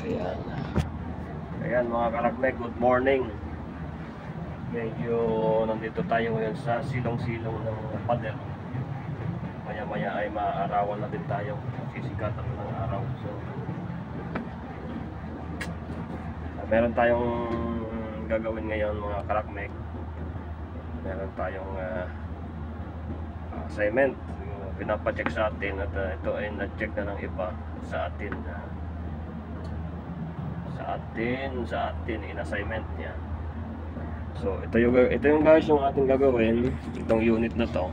Ayan. Ayan mga karakmek, good morning. Medyo nandito tayo ngayon sa silong-silong ng pader. Maya-maya ay maaarawan na din tayo. Sisikatan ng araw. So, meron tayong gagawin ngayon mga karakmek. Meron tayong assignment. Pinapacheck sa atin at ito ay na-check na ng iba sa atin. Sa atin in assignment niya. So ito yung guys yung ating gagawin, itong unit na to.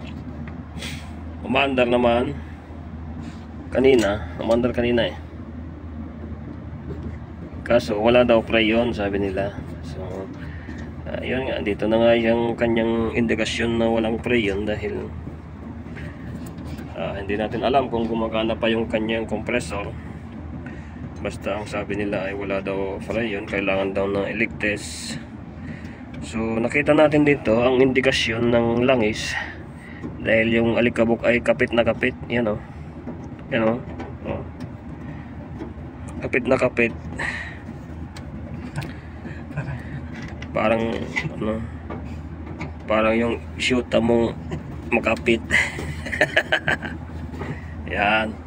Umandar naman kanina eh. Kaso wala daw preyon sabi nila. So yun nga, dito na nga yung kanyang indikasyon na walang preyon dahil hindi natin alam kung gumagana pa yung kanyang compressor. Basta ang sabi nila ay wala daw preyon, kailangan daw ng leak test. So nakita natin dito ang indikasyon ng langis dahil yung alikabok ay kapit na kapit. Yan o, yan o, kapit na kapit. Parang ano, parang yung shoota mong makapit. Yan.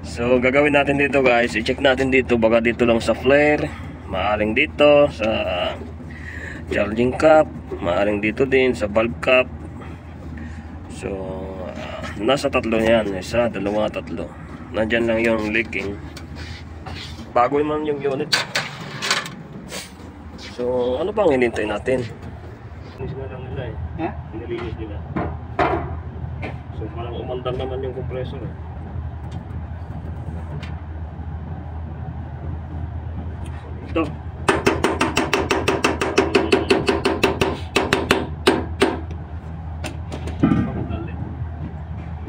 So gagawin natin dito guys, i-check natin dito, baka dito lang sa flare, maaring dito sa charging cap, maaring dito din sa bulb cap. So nasa tatlo yan, isa, dalawa, tatlo. Nandyan lang yung leaking. Bago naman yung unit. So ano pang hinintay natin? Nilinis na lang nila eh. Nilinis nila. So parang umandar naman yung compressor eh. Ito.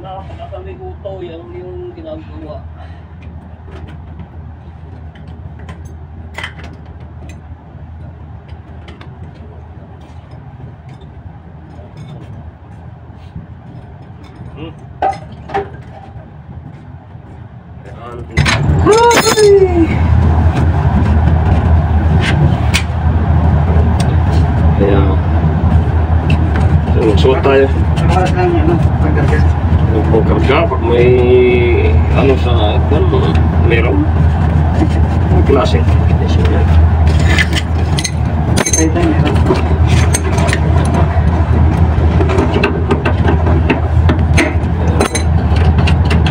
Nakakalimuto yung ginagawa. Ayan. So, suot tayo. Pagkarga, pag may ano sa meron klase.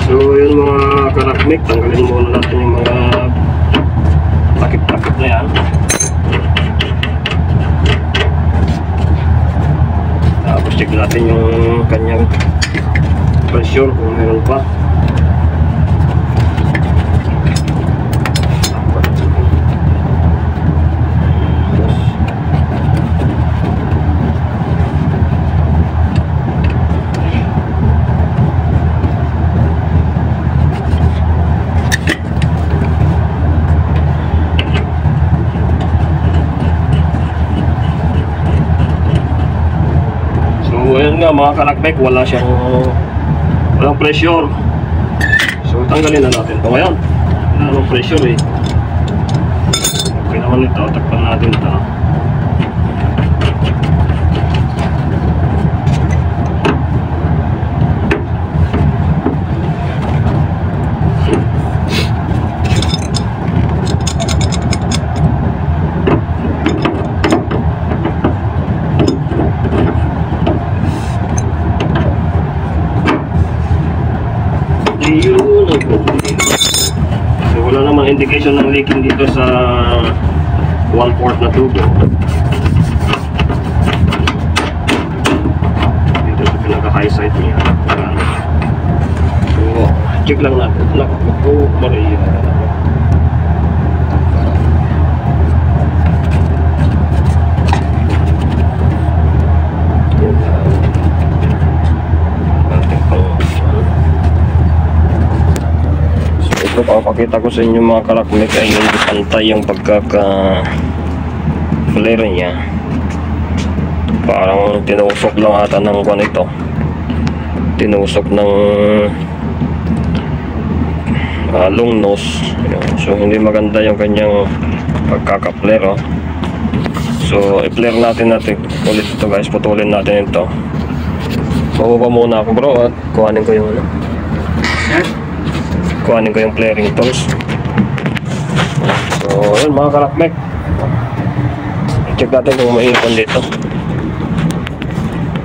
So yun mga karakmek, tanggalin muna natin yung mga takip-takip na yan. Tapos check natin yung kanyang pressure kung meron pa. Ayan nga mga karakmek, walang pressure. So tanggalin na natin ito ngayon. Wala namang pressure eh. Okay naman ito, takpan natin ito. So wala namang indication ng leaking dito sa 1/4 na tubo. Dito sa pinaka high side niya. So check lang natin. Naku, Maria. Ito papakita ko sa inyo mga karakmek ay hindi pantay yung pagkaka-flare niya. Parang tinusok lang ata ng kwan ito. Tinusok ng long nose. Ayan. So hindi maganda yung kanyang pagkaka-flare, oh. So i-flare natin ulit ito guys. Putulin natin ito. Mababa muna ako bro at kuhanin ko yung ano. Kuhanin ko yung flaring tools. So yun mga kalakmek, check natin kung may ipon dito.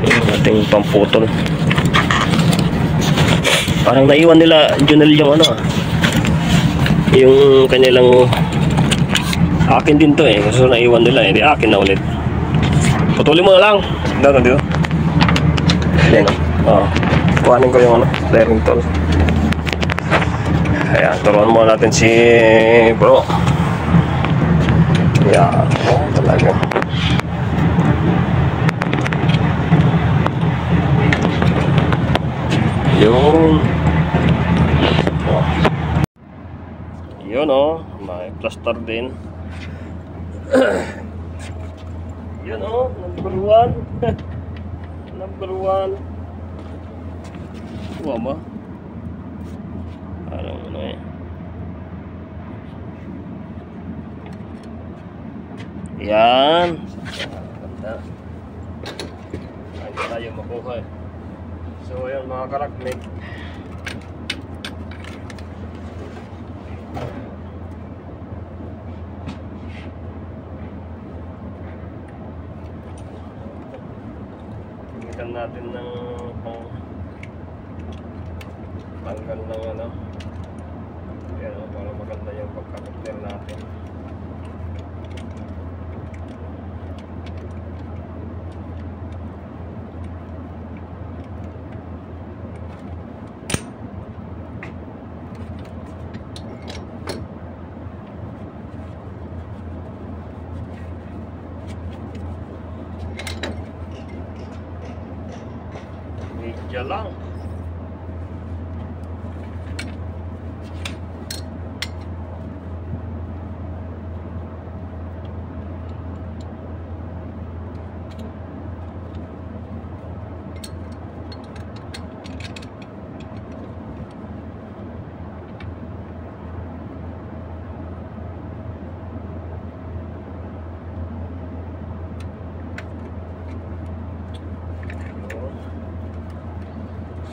Yung ating pamputol. Parang naiwan nila Junel yung ano, yung kanilang, akin din to eh, kasi naiwan nila eh, di akin na ulit. Putulin mo na lang dito. Ayan, kuhanin ko yung ano, flaring tool. Ayan, turuan mo natin si bro. Ayan, talaga. Yun. Yun oh, may plaster din. Yun oh, number 1. Number 1. Kuha mo. Parang ano eh. Yan. Ganda. Ay, tayo makuha eh. So ayun mga kalakmik, gamitan natin ng tanggal ng ano. Ayan, para maganda yung pagkakapler natin. Medya lang.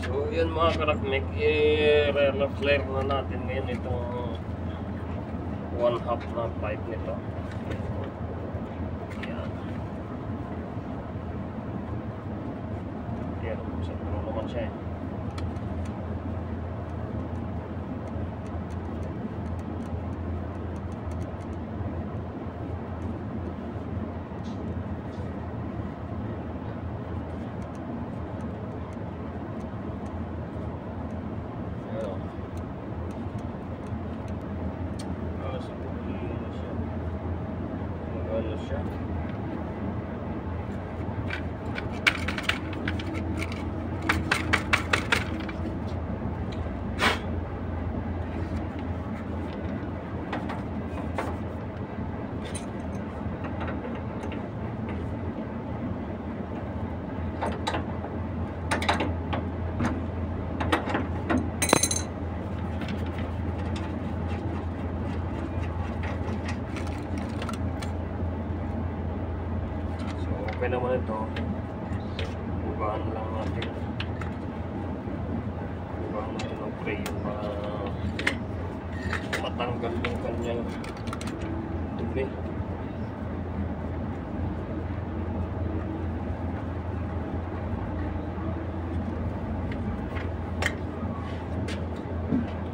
So yun mga kalakmik, i-flare na natin ngayon itong 1/2 na pipe nito. Yan. Yan, sa puno naman siya eh. Okay naman ito. Bugaan lang natin. Bugaan natin ng tray para matanggal yung kanyang dumi.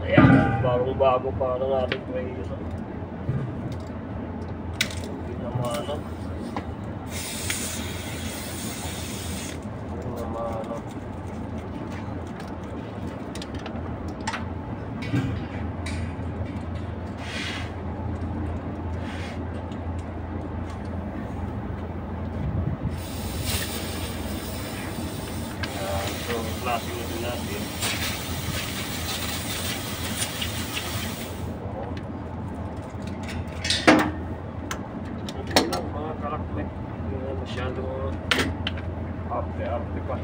Ayan, bagong-bago pa ng ating tray yun. Hindi naman ano. So, klase na din natin. Okay lang mga kalakmek. Hindi na masyadong arte-arte pa.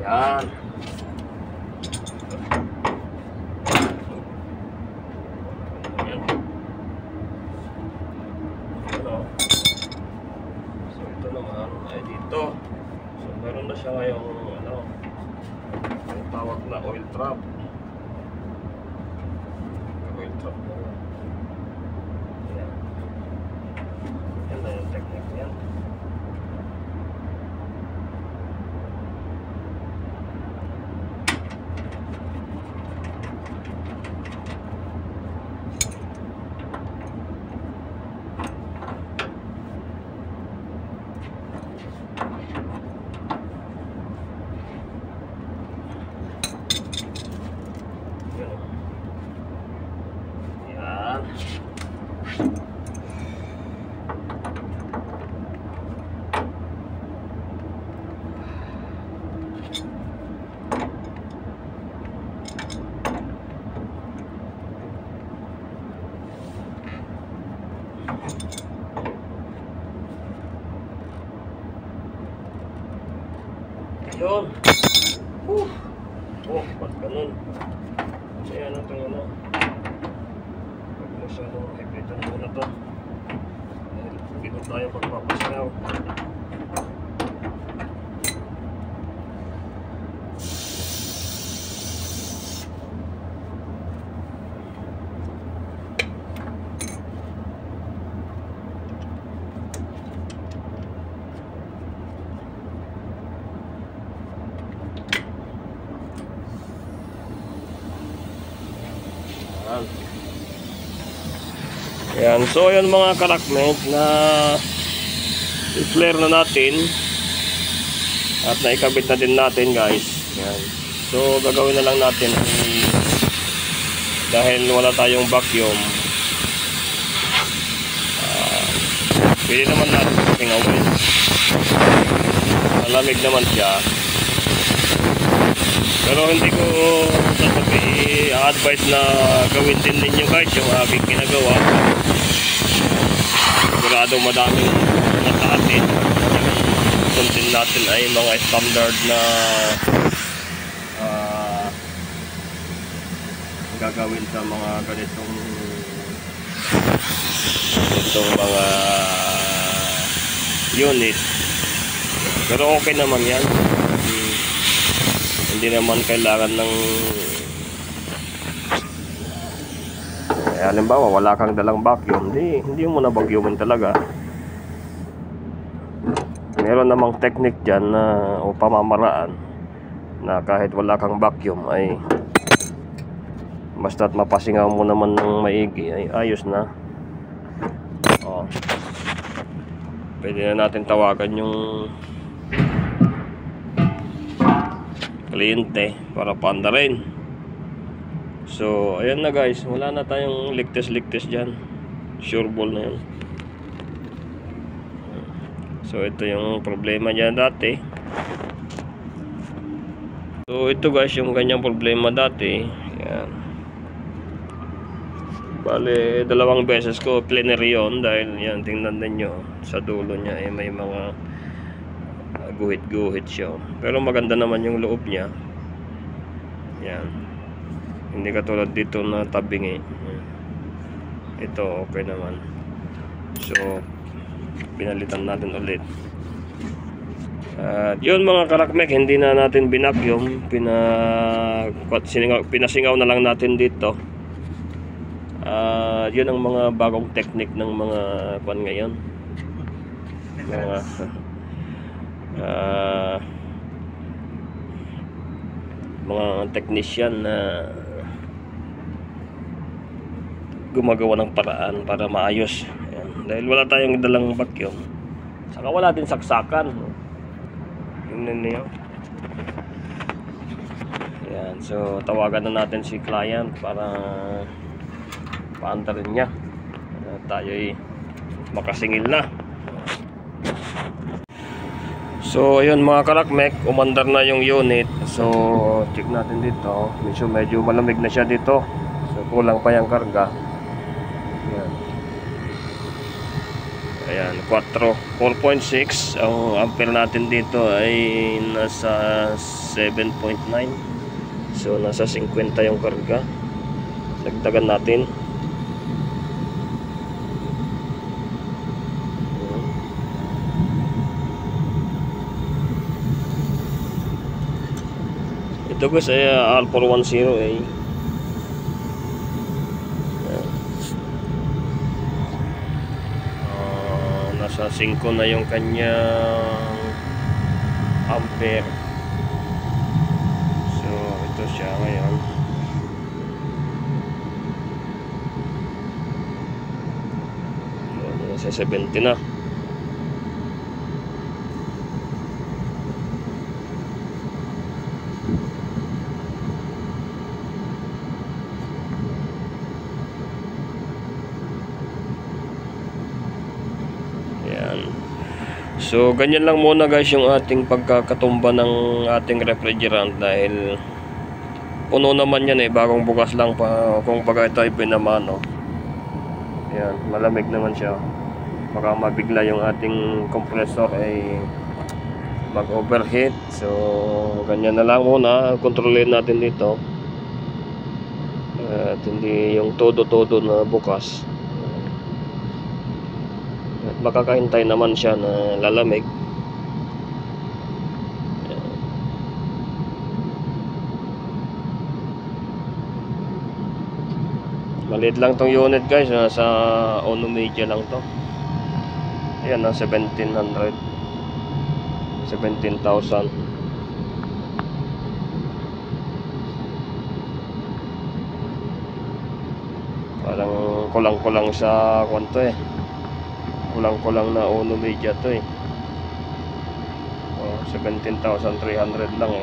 Yan. Yan. Ano? So ito naman ay dito. So meron na siya ngayong ano, yung tawag na oil trap. Oil trap na yan. Yan. Yan na yung technique niyan. Yun. Oh, ba't ganun? Kaya na itong ano. Huwag masyadong hipitan muna ito. Hindi na tayo pagpapasayaw. Yan, so yun mga karakmet na i-flare na natin at naikabit na din natin guys. Yan. So gagawin na lang natin dahil wala tayong vacuum, pwede naman natin pingawin. Malamig naman siya, pero hindi ko i-advise na gawin din ninyo guys yung aking ginagawa. Sigurado madaming nataatin. Content natin ay mga standard na gagawin sa mga ganitong mga unit. Pero okay naman yan. Hindi naman kailangan ng halimbawa wala kang dalang vacuum, hindi mo na vacuumin talaga. Meron namang technique dyan na o pamamaraan na kahit wala kang vacuum ay basta't mapasingaw mo naman ng maigi ay ayos na. Pwede na natin tawagan yung kliyente para paanda rin. So ayan na guys, wala na tayong ligtas dyan, sure ball na yun. So ito yung problema dyan dati. So ito guys yung kanyang problema dati. Yan. Bale, 2 beses ko cleaner yun dahil yan, tingnan ninyo sa dulo niya ay may mga guhit siya. Pero maganda naman yung loob niya. Yan. Hindi katulad dito na tabing ito okay naman. So pinalitan natin ulit. Yun mga karakmek, hindi na natin binakyum, pinasingaw na lang natin dito. Yun ang mga bagong technique ng mga kwan ngayon, mga technician na gumagawa ng paraan para maayos. Ayan. Dahil wala tayong dalang vacuum, saka wala din saksakan. Tingnan niyo. Ayan, so tawagan na natin si client para paantarin niya. Tayo'y makasingil na. So ayun mga karakmek, umandar na yung unit. So check natin dito, medyo malamig na siya dito. So kulang pa yung karga. Ayan, 4.6. Ang ampere natin dito ay nasa 7.9. So nasa 50 yung karga. Dagdagan natin. Ito guys ay Alpha 10A. Nasa 5 na yung kanyang ampere. So ito siya ngayon. Nasa 70 na. So ganyan lang muna guys yung ating pagkakatumba ng ating refrigerant, dahil puno naman yan bagong bukas lang pa, kung baga ito ay pinamano. Yan, malamig naman siya, baka mabigla yung ating compressor ay mag overheat. So ganyan na lang muna, kontrolin natin dito at hindi yung todo na bukas. At makakahintay naman siya na lalamig. Maliit lang tong unit guys, nasa Ono Media lang to. Ayan, na 17,000. Parang kulang-kulang sa kwanto kulang-kulang na Ono Media to 17,300 lang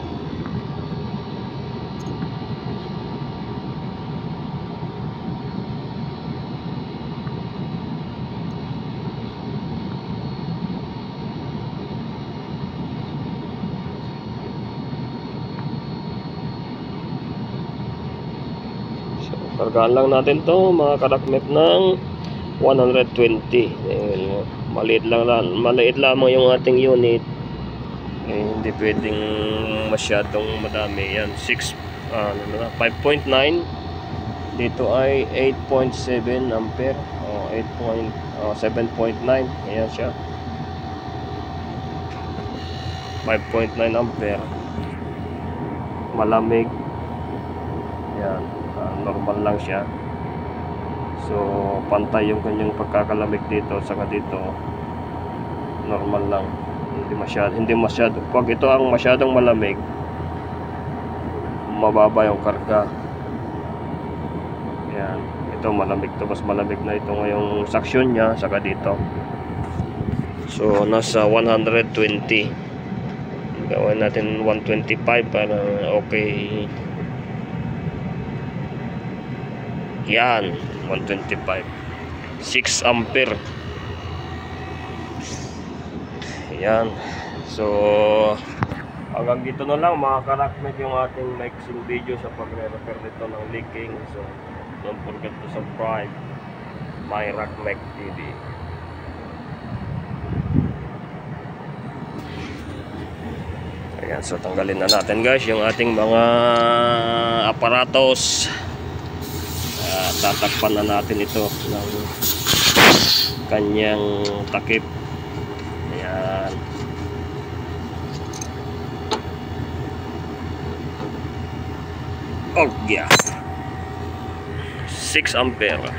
So kargaan lang natin to mga karakmet ng 120. Maliit lamang yung ating unit. Hindi pwedeng masyadong madami. Yan 5.9. Dito ay 8.7 ampere. 7.9. Ayan siya, 5.9 ampere. Malamig. Yan, normal lang siya. So pantay yung kanyang pagkakalamig dito, saka dito normal lang. Hindi masyado. Pag ito ang masyadong malamig, mababa yung karga. Yan, ito malamig to, mas malamig na ito ngayong suction niya, saka dito. So nasa 120. Gawin natin 125 para okay. Yan, 125. 6 ampere. Yan. So hanggang dito na lang mga karakmet yung ating mixing video sa pagre-repair nito ng leaking. So don't forget to subscribe my Rockmec TV. Ayan, so tanggalin na natin guys yung ating mga aparatos. Tatakpan na natin ito ng kanyang takip. Ayan. Oh yeah, 6 ampere.